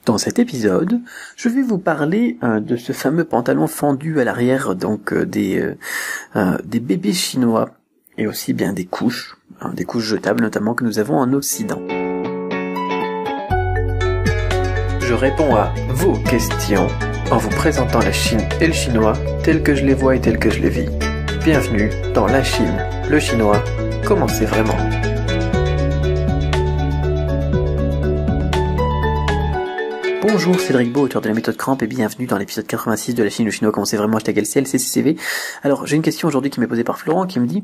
Dans cet épisode, je vais vous parler de ce fameux pantalon fendu à l'arrière, donc des bébés chinois, et aussi bien des couches jetables notamment que nous avons en Occident. Je réponds à vos questions en vous présentant la Chine et le chinois tels que je les vois et tels que je les vis. Bienvenue dans la Chine, le chinois, comment c'est vraiment. Bonjour, Cédric Beau, auteur de la méthode Cramp, et bienvenue dans l'épisode 86 de la Chine, le chinois, comment c'est vraiment, #LCL, Alors, j'ai une question aujourd'hui qui m'est posée par Florent, qui me dit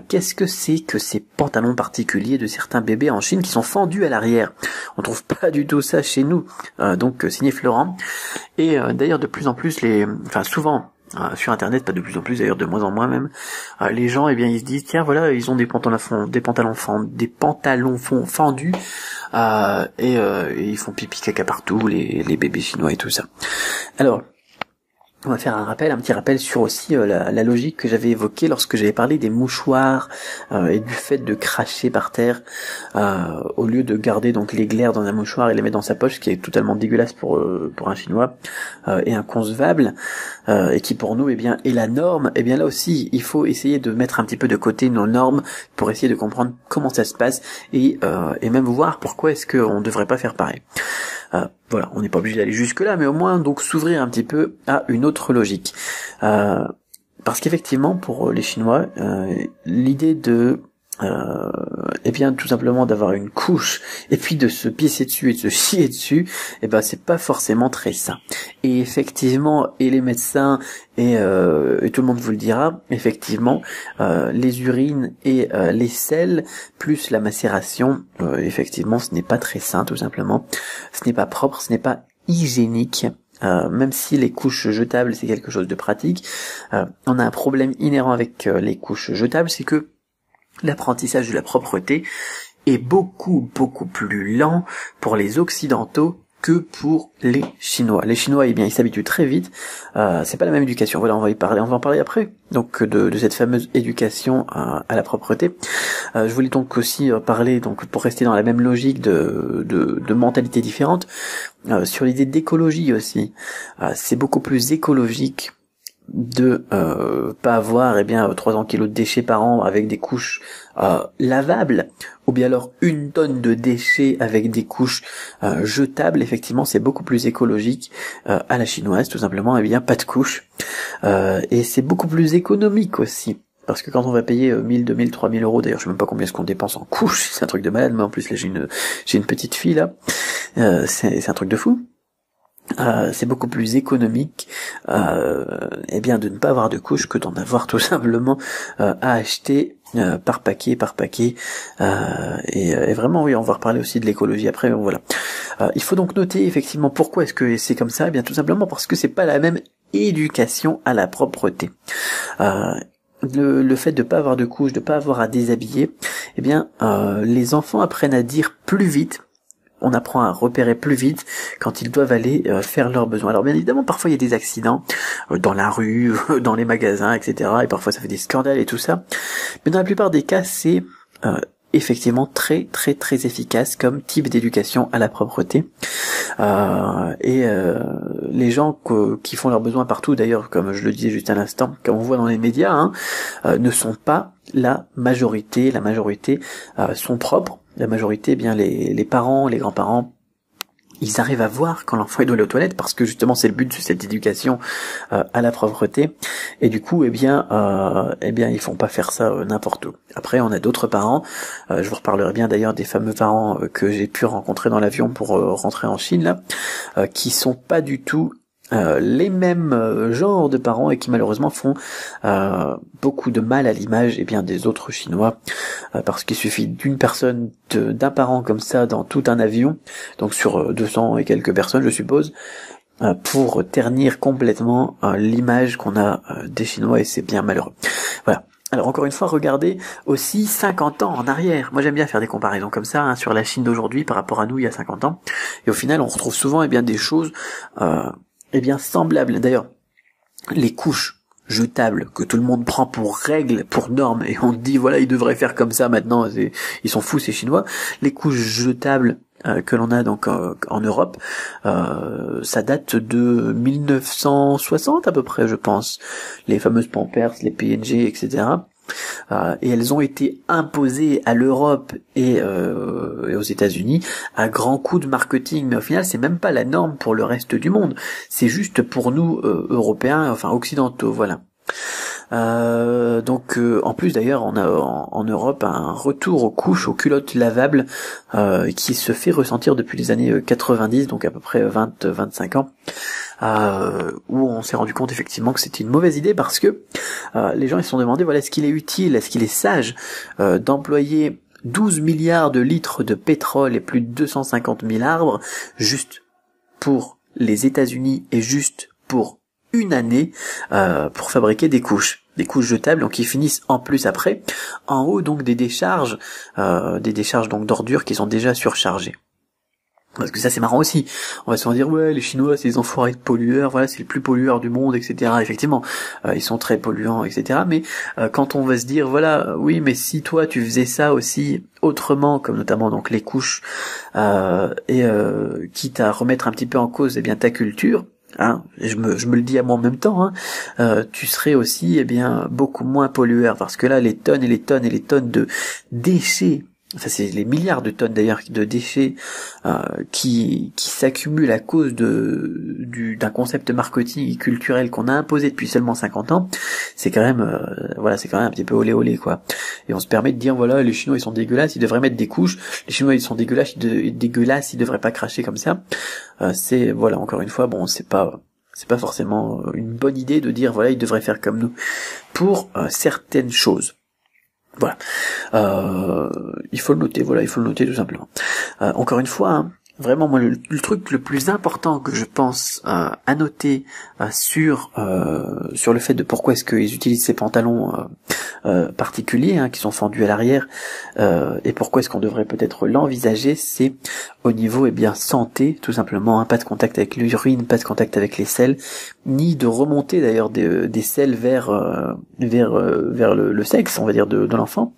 qu'est-ce que c'est que ces pantalons particuliers de certains bébés en Chine qui sont fendus à l'arrière? On trouve pas du tout ça chez nous, donc signé Florent. Et d'ailleurs, de plus en plus, souvent, sur internet, pas de plus en plus d'ailleurs, de moins en moins même, les gens, ils se disent, tiens, voilà, ils ont des pantalons fendus, et ils font pipi caca partout, les bébés chinois et tout ça. Alors, on va faire un petit rappel sur aussi la logique que j'avais évoquée lorsque j'avais parlé des mouchoirs et du fait de cracher par terre au lieu de garder donc les glaires dans un mouchoir et les mettre dans sa poche, ce qui est totalement dégueulasse pour un chinois et inconcevable, et qui pour nous est la norme. Et bien là aussi, il faut essayer de mettre un petit peu de côté nos normes pour essayer de comprendre comment ça se passe et même voir pourquoi est-ce qu'on ne devrait pas faire pareil. Voilà, on n'est pas obligé d'aller jusque là, mais au moins donc s'ouvrir un petit peu à une autre logique. Parce qu'effectivement, pour les Chinois, l'idée de tout simplement d'avoir une couche et puis de se pisser dessus et de se chier dessus, c'est pas forcément très sain. Et effectivement, et les médecins et tout le monde vous le dira, effectivement, les urines et les selles plus la macération, effectivement, ce n'est pas très sain, tout simplement. Ce n'est pas propre, ce n'est pas hygiénique. Même si les couches jetables c'est quelque chose de pratique, on a un problème inhérent avec les couches jetables, c'est que l'apprentissage de la propreté est beaucoup plus lent pour les occidentaux que pour les Chinois. Les Chinois, ils s'habituent très vite. C'est pas la même éducation. Voilà, on va en parler après. Donc de cette fameuse éducation à la propreté. Je voulais donc aussi parler, donc pour rester dans la même logique de mentalité différente, sur l'idée d'écologie aussi. C'est beaucoup plus écologique de pas avoir 300 kilos de déchets par an avec des couches lavables, ou bien alors 1 tonne de déchets avec des couches jetables. Effectivement, c'est beaucoup plus écologique à la chinoise, tout simplement, pas de couches, et c'est beaucoup plus économique aussi. Parce que quand on va payer 1000, 2000, 3000 euros, d'ailleurs je sais même pas combien est-ce qu'on dépense en couches, c'est un truc de malade, mais en plus là j'ai une petite fille là, c'est un truc de fou. C'est beaucoup plus économique de ne pas avoir de couches que d'en avoir tout simplement à acheter par paquet, et vraiment oui, on va reparler aussi de l'écologie après, mais voilà. Il faut donc noter effectivement pourquoi est-ce que c'est comme ça. Tout simplement parce que c'est pas la même éducation à la propreté. Le fait de pas avoir de couches, de pas avoir à déshabiller, les enfants apprennent à dire plus vite. On apprend à repérer plus vite quand ils doivent aller faire leurs besoins. Alors bien évidemment, parfois il y a des accidents dans la rue, dans les magasins, etc. Et parfois ça fait des scandales et tout ça. Mais dans la plupart des cas, c'est effectivement très efficace comme type d'éducation à la propreté. Les gens qui font leurs besoins partout, d'ailleurs, comme je le disais juste à l'instant, comme on voit dans les médias, ne sont pas la majorité. La majorité sont propres. La majorité, les parents, les grands-parents, ils arrivent à voir quand l'enfant doit aller aux toilettes, parce que justement c'est le but de cette éducation à la propreté. Et du coup, ils font pas faire ça n'importe où. Après, on a d'autres parents. Je vous reparlerai bien d'ailleurs des fameux parents que j'ai pu rencontrer dans l'avion pour rentrer en Chine là, qui sont pas du tout les mêmes genres de parents et qui malheureusement font beaucoup de mal à l'image des autres Chinois, parce qu'il suffit d'une personne, d'un parent comme ça dans tout un avion, donc sur 200 et quelques personnes je suppose, pour ternir complètement l'image qu'on a des Chinois, et c'est bien malheureux. Voilà. Alors encore une fois, regardez aussi 50 ans en arrière. Moi j'aime bien faire des comparaisons comme ça sur la Chine d'aujourd'hui par rapport à nous il y a 50 ans, et au final on retrouve souvent des choses semblables. D'ailleurs, les couches jetables que tout le monde prend pour règle, pour norme, et on dit voilà, ils devraient faire comme ça maintenant, ils sont fous ces Chinois. Les couches jetables que l'on a donc en Europe, ça date de 1960 à peu près, je pense. Les fameuses Pampers, les P&G, etc. Et elles ont été imposées à l'Europe et aux États-Unis à grands coups de marketing, mais au final c'est même pas la norme pour le reste du monde, c'est juste pour nous Européens, enfin occidentaux, voilà. Donc en plus d'ailleurs on a en Europe un retour aux couches, aux culottes lavables qui se fait ressentir depuis les années 90, donc à peu près 20-25 ans, où on s'est rendu compte effectivement que c'était une mauvaise idée parce que les gens ils se sont demandé, voilà, est-ce qu'il est utile, est-ce qu'il est sage d'employer 12 milliards de litres de pétrole et plus de 250 000 arbres juste pour les États-Unis et juste pour une année pour fabriquer des couches jetables, donc qui finissent en plus après en haut donc des décharges donc d'ordures qui sont déjà surchargées. Parce que ça c'est marrant aussi, on va se dire ouais les Chinois c'est des enfoirés de pollueurs, voilà c'est les plus pollueurs du monde, etc. Effectivement ils sont très polluants, etc. Mais quand on va se dire voilà oui mais si toi tu faisais ça aussi autrement, comme notamment donc les couches quitte à remettre un petit peu en cause eh bien ta culture, hein, je me le dis à moi en même temps, hein, tu serais aussi eh bien beaucoup moins pollueur, parce que là les tonnes et les tonnes et les tonnes de déchets, ça c'est les milliards de tonnes d'ailleurs de déchets qui s'accumulent à cause d'un concept marketing et culturel qu'on a imposé depuis seulement 50 ans, c'est quand même c'est quand même un petit peu olé olé quoi. Et on se permet de dire voilà les Chinois ils sont dégueulasses, ils devraient mettre des couches, les Chinois ils sont dégueulasses, ils devraient pas cracher comme ça. C'est voilà encore une fois bon c'est pas forcément une bonne idée de dire voilà ils devraient faire comme nous pour certaines choses. Voilà, il faut le noter tout simplement. Encore une fois, hein, vraiment moi le truc le plus important que je pense à noter sur le fait de pourquoi est-ce qu'ils utilisent ces pantalons particuliers hein, qui sont fendus à l'arrière et pourquoi est-ce qu'on devrait peut-être l'envisager, c'est au niveau eh bien santé tout simplement, hein, pas de contact avec l'urine, pas de contact avec les selles, ni de remonter d'ailleurs des selles vers le sexe on va dire de l'enfant.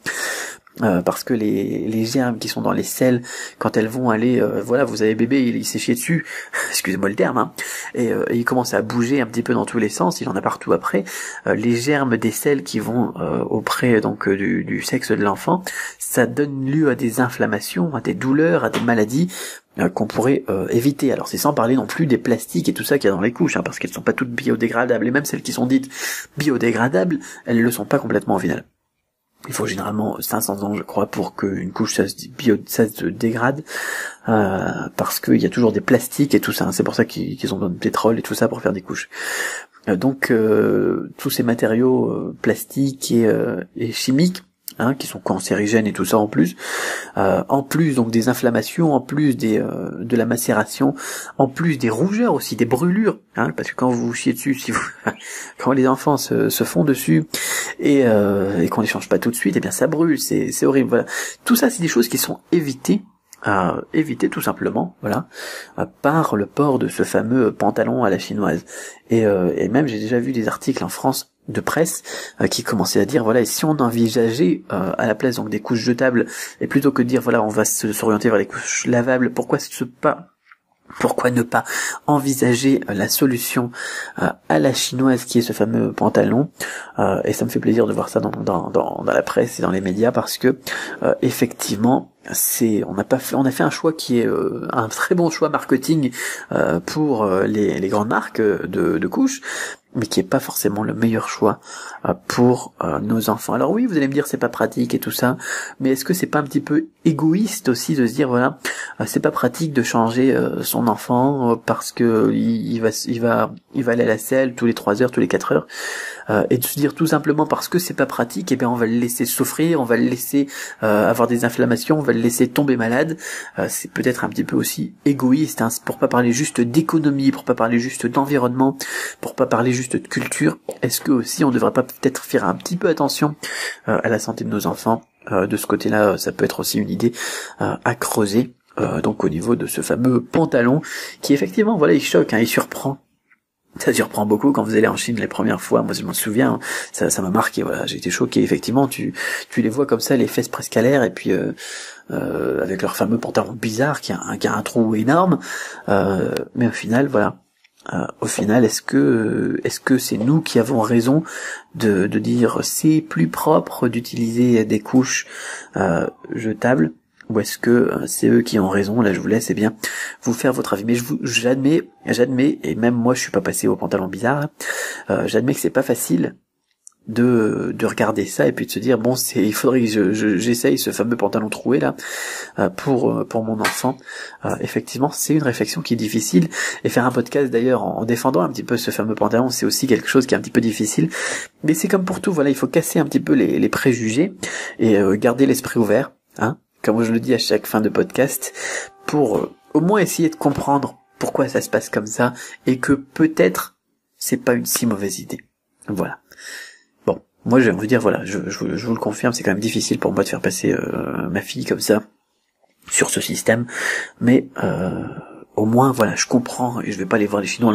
Parce que les germes qui sont dans les selles, quand elles vont aller, vous avez bébé, il s'est chié dessus, excusez-moi le terme, hein, et il commence à bouger un petit peu dans tous les sens, il en a partout après, les germes des selles qui vont auprès donc du sexe de l'enfant, ça donne lieu à des inflammations, à des douleurs, à des maladies qu'on pourrait éviter. Alors c'est sans parler non plus des plastiques et tout ça qu'il y a dans les couches, hein, parce qu'elles sont pas toutes biodégradables, et même celles qui sont dites biodégradables, elles ne le sont pas complètement au final. Il faut généralement 500 ans, je crois, pour qu'une couche ça se dégrade, parce qu'il y a toujours des plastiques et tout ça. Hein. C'est pour ça qu'ils ont besoin de pétrole et tout ça pour faire des couches. Donc tous ces matériaux plastiques et chimiques, hein, qui sont cancérigènes et tout ça en plus donc des inflammations, en plus de la macération, en plus des rougeurs aussi, des brûlures, hein, parce que quand vous chiez dessus, quand les enfants se font dessus et qu'on les change pas tout de suite, eh bien ça brûle, c'est horrible. Voilà, tout ça c'est des choses qui sont évitées tout simplement, voilà, par le port de ce fameux pantalon à la chinoise. Et même j'ai déjà vu des articles en France de presse qui commençaient à dire voilà, et si on envisageait à la place donc des couches jetables, et plutôt que de dire voilà on va s'orienter vers les couches lavables, pourquoi ne pas envisager la solution à la chinoise qui est ce fameux pantalon, et ça me fait plaisir de voir ça dans la presse et dans les médias, parce que effectivement on a fait un choix qui est un très bon choix marketing pour les grandes marques de couches, mais qui est pas forcément le meilleur choix pour nos enfants. Alors oui, vous allez me dire c'est pas pratique et tout ça, mais est-ce que c'est pas un petit peu égoïste aussi de se dire voilà, c'est pas pratique de changer son enfant parce que il va aller à la selle tous les 3 heures, tous les 4 heures, et de se dire tout simplement parce que c'est pas pratique, et bien on va le laisser souffrir, on va le laisser avoir des inflammations, on va le laisser tomber malade. C'est peut-être un petit peu aussi égoïste, hein, pour pas parler juste d'économie, pour pas parler juste d'environnement, pour pas parler juste de culture. Est-ce que aussi on devrait pas peut-être faire un petit peu attention à la santé de nos enfants? De ce côté-là, ça peut être aussi une idée à creuser. Donc au niveau de ce fameux pantalon qui effectivement voilà il choque, hein, il surprend. Ça surprend beaucoup quand vous allez en Chine les premières fois. Moi, je m'en souviens, ça m'a marqué. Voilà, j'ai été choqué. Effectivement, tu les vois comme ça, les fesses presque à l'air, et puis avec leur fameux pantalon bizarre qui a un trou énorme. Mais au final, voilà. Au final, est-ce que c'est nous qui avons raison de dire c'est plus propre d'utiliser des couches jetables? Ou est-ce que c'est eux qui ont raison? Là, je vous laisse bien vous faire votre avis. Mais j'admets, et même moi, je suis pas passé au pantalon bizarre. J'admets que c'est pas facile de regarder ça et puis de se dire bon, il faudrait que j'essaye ce fameux pantalon troué là pour mon enfant. Effectivement, c'est une réflexion qui est difficile. Et faire un podcast d'ailleurs en défendant un petit peu ce fameux pantalon, c'est aussi quelque chose qui est un petit peu difficile. Mais c'est comme pour tout. Voilà, il faut casser un petit peu les préjugés et garder l'esprit ouvert. Hein, comme je le dis à chaque fin de podcast, pour au moins essayer de comprendre pourquoi ça se passe comme ça, et que peut-être c'est pas une si mauvaise idée. Voilà. Bon, moi j'ai envie de dire, voilà, je vous le confirme, c'est quand même difficile pour moi de faire passer ma fille comme ça sur ce système, mais au moins voilà, je comprends, et je vais pas aller voir les Chinois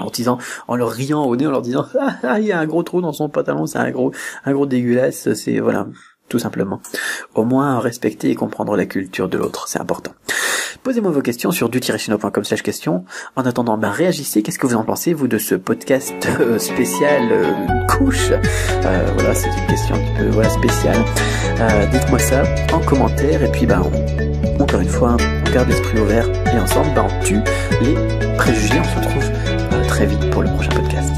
en leur riant au nez, en leur disant ah il y a un gros trou dans son pantalon, c'est un gros dégueulasse, c'est voilà. Tout simplement. Au moins respecter et comprendre la culture de l'autre, c'est important. Posez-moi vos questions sur du-chino.com/questions. En attendant, réagissez. Qu'est-ce que vous en pensez, vous, de ce podcast spécial couche? Voilà, c'est une question un peu spéciale. Dites-moi ça en commentaire. Et puis, encore une fois, on garde l'esprit ouvert et ensemble, on tue les préjugés. On se retrouve très vite pour le prochain podcast.